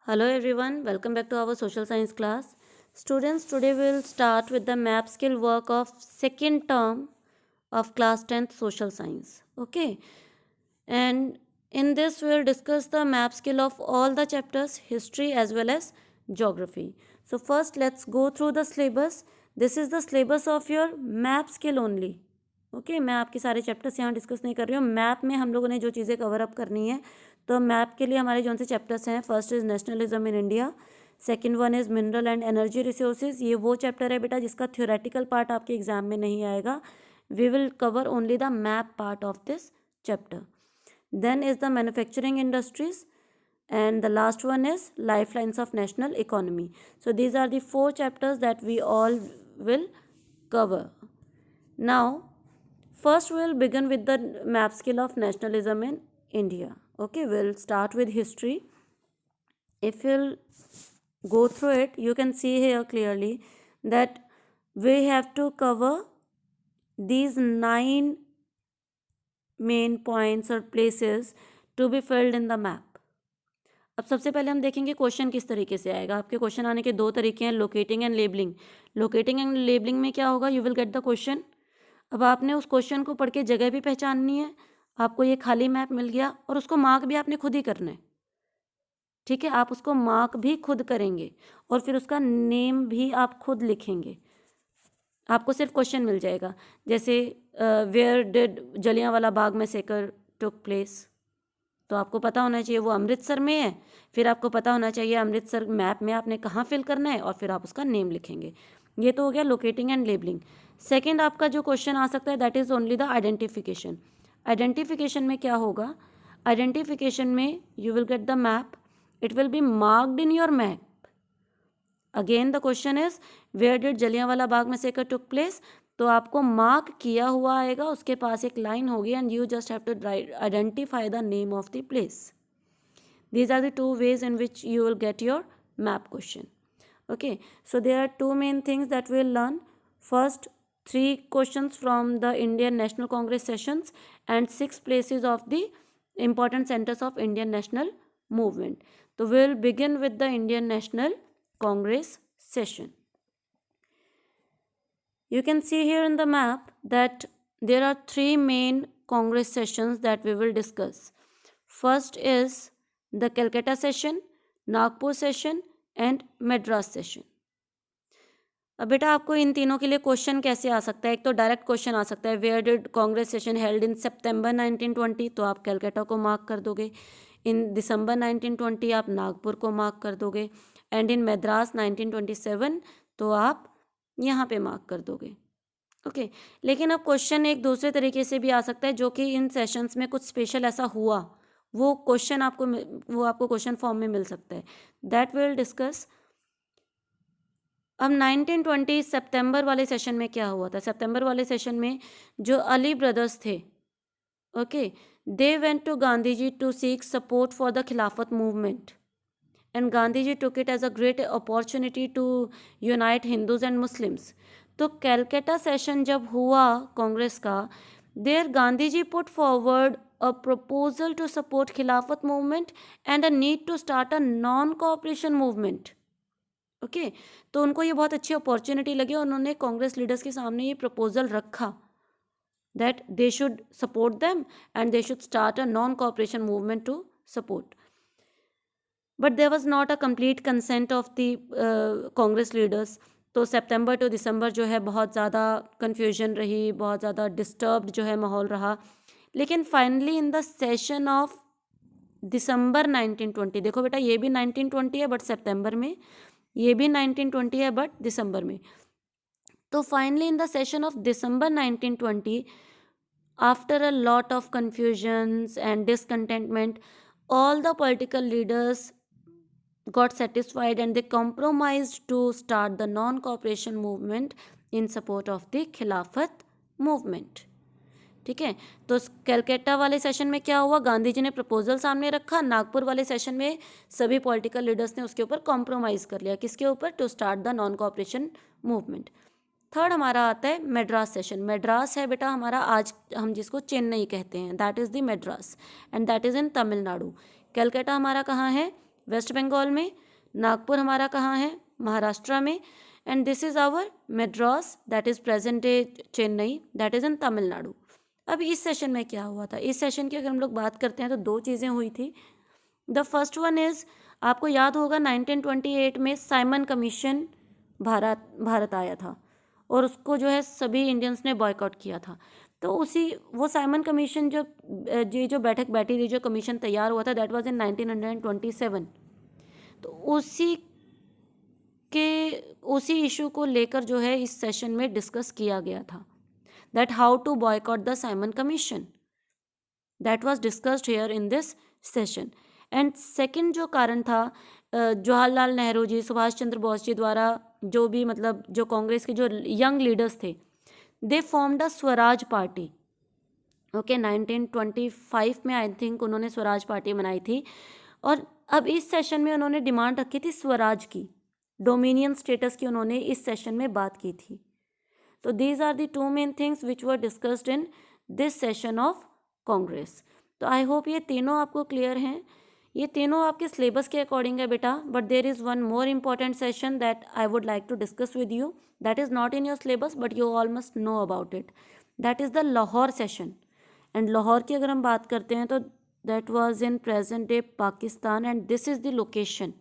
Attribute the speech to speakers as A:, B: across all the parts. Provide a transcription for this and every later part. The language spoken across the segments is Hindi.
A: Hello everyone, welcome back to our social science class. Students, today we will start with the map skill work of second term of class 10th social science. Okay, and in this we will discuss the map skill of all the chapters, history as well as geography. So first let's go through the syllabus. This is the syllabus of your map skill only. Okay मैं आपके सारे चैप्टर्स यहाँ डिस्कस नहीं कर रही हूँ. मैप में हम लोगों ने जो चीज़ें कवर अप करनी है, तो मैप के लिए हमारे जौन से चैप्टर्स हैं, first is nationalism in India, second one is mineral and energy resources. ये वो चैप्टर है बेटा जिसका थ्योरेटिकल पार्ट आपके एग्जाम में नहीं आएगा. We will cover only the map part of this chapter. Then is the manufacturing industries and the last one is lifelines of national economy. So these are the four chapters that we all will cover. Now first we will begin with the map skill of nationalism in India. Okay, we'll start with history. If you'll go through it, you can see here clearly that we have to cover these 9 main points or places to be filled in the map. अब सबसे पहले हम देखेंगे क्वेश्चन किस तरीके से आएगा. आपके क्वेश्चन आने के दो तरीके हैं, locating and labelling. Locating and labelling में क्या होगा, you will get the question. अब आपने उस क्वेश्चन को पढ़ के जगह भी पहचाननी है. आपको ये खाली मैप मिल गया और उसको मार्क भी आपने खुद ही करना है. ठीक है, आप उसको मार्क भी खुद करेंगे और फिर उसका नेम भी आप खुद लिखेंगे. आपको सिर्फ क्वेश्चन मिल जाएगा, जैसे where did Jallianwala Bagh massacre took place. तो आपको पता होना चाहिए वो अमृतसर में है. फिर आपको पता होना चाहिए अमृतसर मैप में आपने कहाँ फिल करना है और फिर आप उसका नेम लिखेंगे. ये तो हो गया लोकेटिंग एंड लेबलिंग. सेकंड आपका जो क्वेश्चन आ सकता है that is only the identification. Identification में क्या होगा, आइडेंटिफिकेशन में you will get the map, it will be marked in your map. Again the question is where did Jallianwala Bagh massacre took place. तो आपको मार्क किया हुआ आएगा, उसके पास एक लाइन होगी and you just have to identify the name of the place. These are the two ways in which you will get your map question. Okay, so there are two main things that we'll learn. First, 3 questions from the Indian National Congress sessions and 6 places of the important centers of Indian national movement. So we'll begin with the Indian National Congress session. You can see here in the map that there are 3 main Congress sessions that we will discuss. First is the Calcutta session, Nagpur session and Madras session. अब बेटा आपको इन तीनों के लिए क्वेश्चन कैसे आ सकता है, एक तो डायरेक्ट क्वेश्चन आ सकता है, where did Congress session held in September 1920, तो आप कलकत्ता को मार्क कर दोगे. इन दिसंबर 1920 आप नागपुर को मार्क कर दोगे. एंड इन मद्रास 1927 तो आप यहाँ पे मार्क कर दोगे. ओके, लेकिन अब क्वेश्चन एक दूसरे तरीके से भी आ सकता है, जो कि इन सेशंस में कुछ स्पेशल ऐसा हुआ, वो आपको क्वेश्चन फॉर्म में मिल सकता है. That will discuss. अब 1920 सितंबर वाले सेशन में क्या हुआ था. सितंबर वाले सेशन में जो अली ब्रदर्स थे, okay, they went to Gandhi ji to seek support for the Khilafat movement and Gandhi ji took it as a great opportunity to unite Hindus and Muslims. तो कैलकाटा सेशन जब हुआ कांग्रेस का, there Gandhi ji put forward a proposal to support खिलाफत movement and a need to start a non-cooperation movement. Okay, तो उनको ये बहुत अच्छी अपॉर्चुनिटी लगी और उन्होंने कांग्रेस लीडर्स के सामने ये प्रपोजल रखा that they should support them and they should start a non-cooperation movement to support. But there was not a complete consent of the Congress leaders. तो सितंबर टू दिसंबर जो है बहुत ज़्यादा कन्फ्यूजन रही, बहुत ज़्यादा डिस्टर्ब्ड जो है माहौल रहा. लेकिन finally in the session of December 1920, देखो बेटा ये भी 1920 है बट सितंबर में, ये भी 1920 है बट दिसंबर में. तो finally in the session of December 1920, after a lot of confusions and discontentment, all the political leaders got satisfied and they compromised to start the non-cooperation movement in support of the खिलाफत movement. ठीक है, तो कलकत्ता वाले सेशन में क्या हुआ, गांधी जी ने प्रपोजल सामने रखा. नागपुर वाले सेशन में सभी पॉलिटिकल लीडर्स ने उसके ऊपर कॉम्प्रोमाइज़ कर लिया. किसके ऊपर, to start the non cooperation movement. Third हमारा आता है मद्रास सेशन. मद्रास है बेटा हमारा, आज हम जिसको चेन्नई कहते हैं, that is the Madras and that is in Tamil Nadu. Calcutta हमारा कहाँ है, वेस्ट बंगाल में, नागपुर हमारा कहाँ है, महाराष्ट्र में, and this is our Madras that is present day Chennai that is in Tamil Nadu. अब इस सेशन में क्या हुआ था, इस सेशन की अगर हम लोग बात करते हैं तो दो चीज़ें हुई थी। द फर्स्ट वन इज़, आपको याद होगा 1928 में साइमन कमीशन भारत आया था और उसको जो है सभी इंडियंस ने बॉयकॉट किया था। तो उसी वो साइमन कमीशन जो बैठक बैठी थी, जो कमीशन तैयार हुआ था, दैट वाज इन 1927। तो उसी इशू को लेकर जो है इस सेशन में डिस्कस किया गया था, that how to boycott the Simon commission, that was discussed here in this session. And second जो कारण था, जवाहरलाल नेहरू जी, सुभाष चंद्र बोस जी द्वारा जो भी मतलब जो कांग्रेस के जो यंग लीडर्स थे, दे formed a Swaraj party. Okay, 1925 में आई थिंक उन्होंने स्वराज पार्टी बनाई थी। और अब इस सेशन में उन्होंने डिमांड रखी थी स्वराज की, डोमिनियन स्टेटस की उन्होंने इस सेशन में बात की थी। तो these are the two main things which were discussed in this session of Congress. तो आई होप ये तीनों आपको क्लियर हैं। ये तीनों आपके सिलेबस के अकॉर्डिंग है बेटा, but there is one more important session that I would like to discuss with you, that is not in your syllabus but you all must know about it, that is the Lahore session. And Lahore की अगर हम बात करते हैं तो that was in present day Pakistan and this is the location.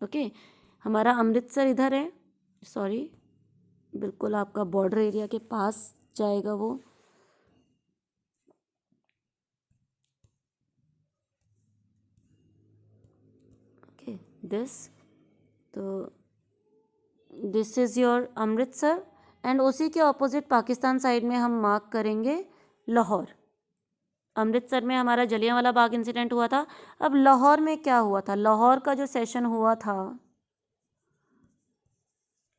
A: Okay, हमारा अमृतसर इधर है, सॉरी, बिल्कुल आपका बॉर्डर एरिया के पास जाएगा वो। Okay, this is your Amritsar and उसी के ऑपोजिट पाकिस्तान साइड में हम मार्क करेंगे लाहौर। अमृतसर में हमारा जलियांवाला बाग इंसिडेंट हुआ था। अब लाहौर में क्या हुआ था, लाहौर का जो सेशन हुआ था,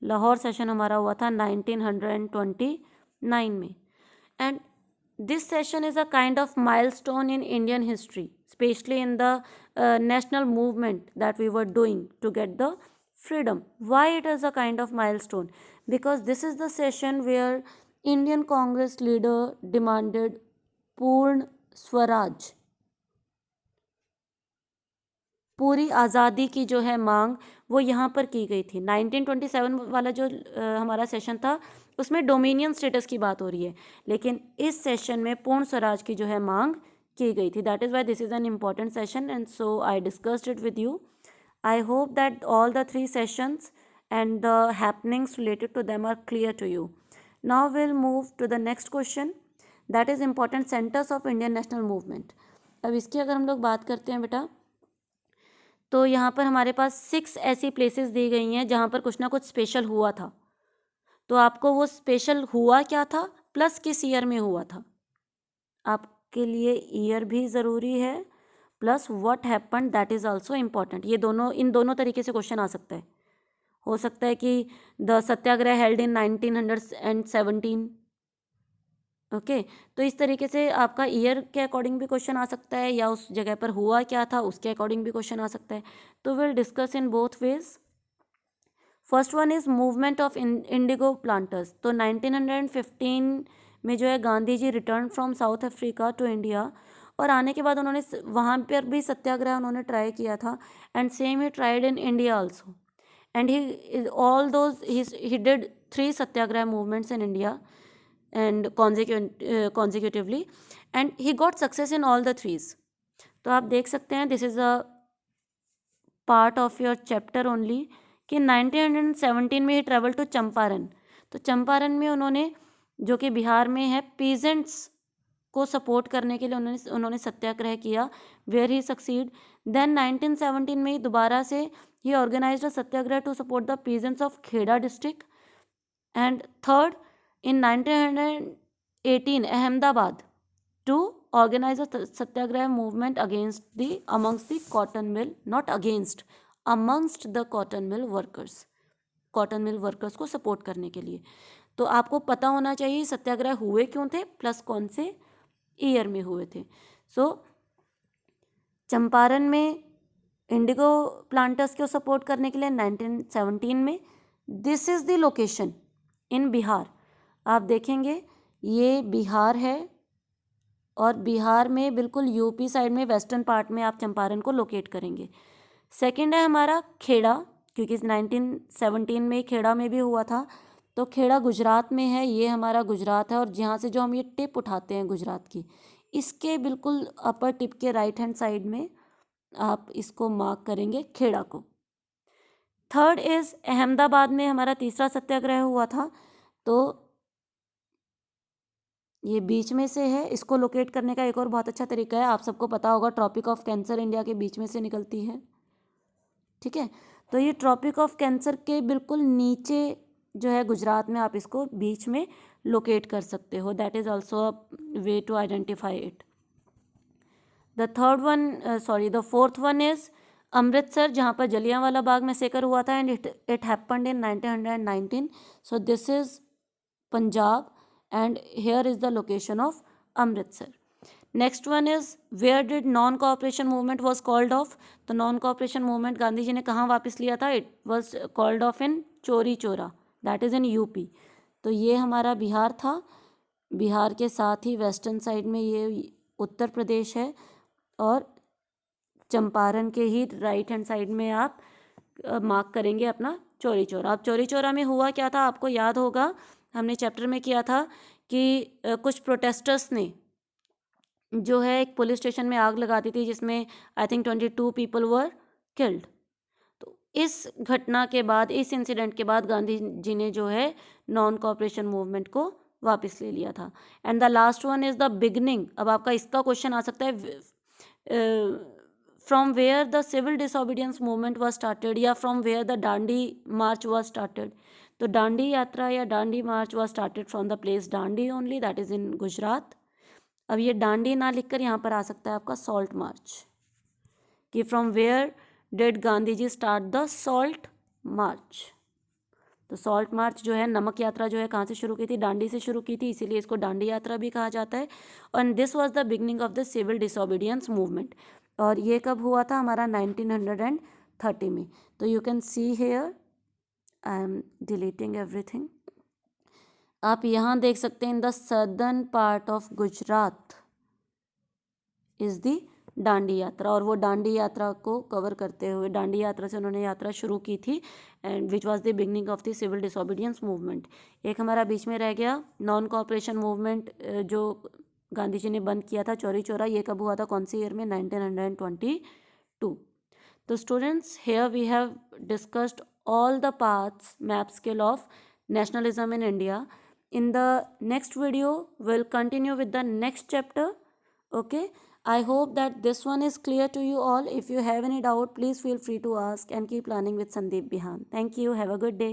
A: लाहौर सेशन हमारा हुआ था 1929 में। And this session is a kind of milestone in Indian history, specially in the national movement that we were doing to get the freedom. Why it is a kind of milestone? Because this is the session where Indian Congress leader demanded पूर्ण स्वराज, पूरी आज़ादी की जो है मांग वो यहाँ पर की गई थी। 1927 वाला जो हमारा सेशन था उसमें डोमिनियन स्टेटस की बात हो रही है, लेकिन इस सेशन में पूर्ण स्वराज की जो है मांग की गई थी। That is why this is an important session and so I discussed it with you. I hope that all the 3 sessions and the happenings related to them are clear to you. Now we'll move to the next question, that is important centers of Indian national movement. अब इसकी अगर हम लोग बात करते हैं बेटा, तो यहाँ पर हमारे पास 6 ऐसी प्लेसेस दी गई हैं जहाँ पर कुछ ना कुछ स्पेशल हुआ था। तो आपको वो स्पेशल हुआ क्या था प्लस किस ईयर में हुआ था, आपके लिए ईयर भी ज़रूरी है, plus what happen that is also important. ये दोनों, इन दोनों तरीके से क्वेश्चन आ सकता है। हो सकता है कि the Satyagraha held in 1917। Okay, तो इस तरीके से आपका ईयर के अकॉर्डिंग भी क्वेश्चन आ सकता है, या उस जगह पर हुआ क्या था उसके अकॉर्डिंग भी क्वेश्चन आ सकता है। तो will discuss in both ways. First one is movement of indigo planters. तो 1915 में जो है Gandhi ji return from South Africa to India, और आने के बाद उन्होंने वहाँ पर भी सत्याग्रह उन्होंने ट्राई किया था, and same he tried in India also, and he did 3 satyagraha movements in India and consecutively, and he got success in all the 3s. तो आप देख सकते हैं, this is a part of your chapter only, कि 1917 में ही ट्रेवल टू चंपारण। तो चंपारण में उन्होंने, जो कि बिहार में है, पीजेंट्स को सपोर्ट करने के लिए उन्होंने सत्याग्रह किया, वेयर ही सक्सीड। देन 1917 में ही दोबारा से he organized a satyagraha to support the peasants of Kheda district, and third in 1918 Ahmedabad to organize a satyagraha movement amongst the cotton mill, not against, amongst the cotton mill workers, cotton mill workers को सपोर्ट करने के लिए। तो आपको पता होना चाहिए सत्याग्रह हुए क्यों थे प्लस कौन से ईयर में हुए थे। सो चंपारण में इंडिगो प्लांटर्स को सपोर्ट करने के लिए 1917 में, this is the location in Bihar. आप देखेंगे ये बिहार है, और बिहार में बिल्कुल यूपी साइड में वेस्टर्न पार्ट में आप चंपारण को लोकेट करेंगे। सेकंड है हमारा खेड़ा, क्योंकि 1917 में खेड़ा में भी हुआ था, तो खेड़ा गुजरात में है, ये हमारा गुजरात है। और जहाँ से जो हम ये टिप उठाते हैं गुजरात की, इसके बिल्कुल अपर टिप के राइट हैंड साइड में आप इसको मार्क करेंगे खेड़ा को। थर्ड इज अहमदाबाद में हमारा तीसरा सत्याग्रह हुआ था, तो ये बीच में से है। इसको लोकेट करने का एक और बहुत अच्छा तरीका है, आप सबको पता होगा, ट्रॉपिक ऑफ कैंसर इंडिया के बीच में से निकलती है, ठीक है। तो ये ट्रॉपिक ऑफ कैंसर के बिल्कुल नीचे जो है गुजरात में, आप इसको बीच में लोकेट कर सकते हो। That is also a way to identify it. The fourth one is Amritsar, जहाँ पर जलियांवाला बाग में सेकर हुआ था, and it happened in 1919। So this is Punjab and here is the location of Amritsar. Next one is where did non cooperation movement was called off. तो non cooperation movement Gandhi ji ने कहाँ वापस लिया था? It was called off in Chauri चोरा, दैट इज इन यूपी। तो ये हमारा बिहार था। बिहार के साथ ही वेस्टर्न साइड में ये उत्तर प्रदेश है, और चंपारण के ही राइट हैंड साइड में आप मार्क करेंगे अपना चौरी चौरा। अब चौरी चौरा में हुआ क्या था, आपको याद होगा, हमने चैप्टर में किया था कि कुछ प्रोटेस्टर्स ने जो है एक पुलिस स्टेशन में आग लगा दी थी, जिसमें I think 22 people were killed. तो इस घटना के बाद, इस इंसिडेंट के बाद गांधी जी ने जो है नॉन कोऑपरेशन मूवमेंट को वापस ले लिया था। And the last one is the beginning. अब आपका इसका क्वेश्चन आ सकता है, from where the civil disobedience movement was started, या from where the Dandi march was started. तो डांडी यात्रा या Dandi march was started from the place Dandi only, that is in Gujarat. अब ये डांडी ना लिखकर यहाँ पर आ सकता है आपका सॉल्ट मार्च, कि from where did Gandhi ji start the salt march. तो सॉल्ट मार्च जो है, नमक यात्रा जो है, कहाँ से शुरू की थी? डांडी से शुरू की थी, इसीलिए इसको डांडी यात्रा भी कहा जाता है। और this was the beginning of the civil disobedience movement. और ये कब हुआ था? हमारा 1930 में। तो you can see here, I am deleting everything. आप यहाँ देख सकते हैं, in the southern part of Gujarat is the Dandi यात्रा। और वो डांडी यात्रा को कवर करते हुए, डांडी यात्रा से उन्होंने यात्रा शुरू की थी, and which was the beginning of the civil disobedience movement. एक हमारा बीच में रह गया नॉन कोऑपरेशन मूवमेंट, जो गांधी जी ने बंद किया था, चौरी चौरा। ये कब हुआ था, कौन सी ईयर में? 1922। तो students, here we have discussed all the paths, map skill of nationalism in India. In the next video, we'll continue with the next chapter. Okay, I hope that this one is clear to you all. If you have any doubt, please feel free to ask, and keep learning with Sandeep Bihan. Thank you. Have a good day.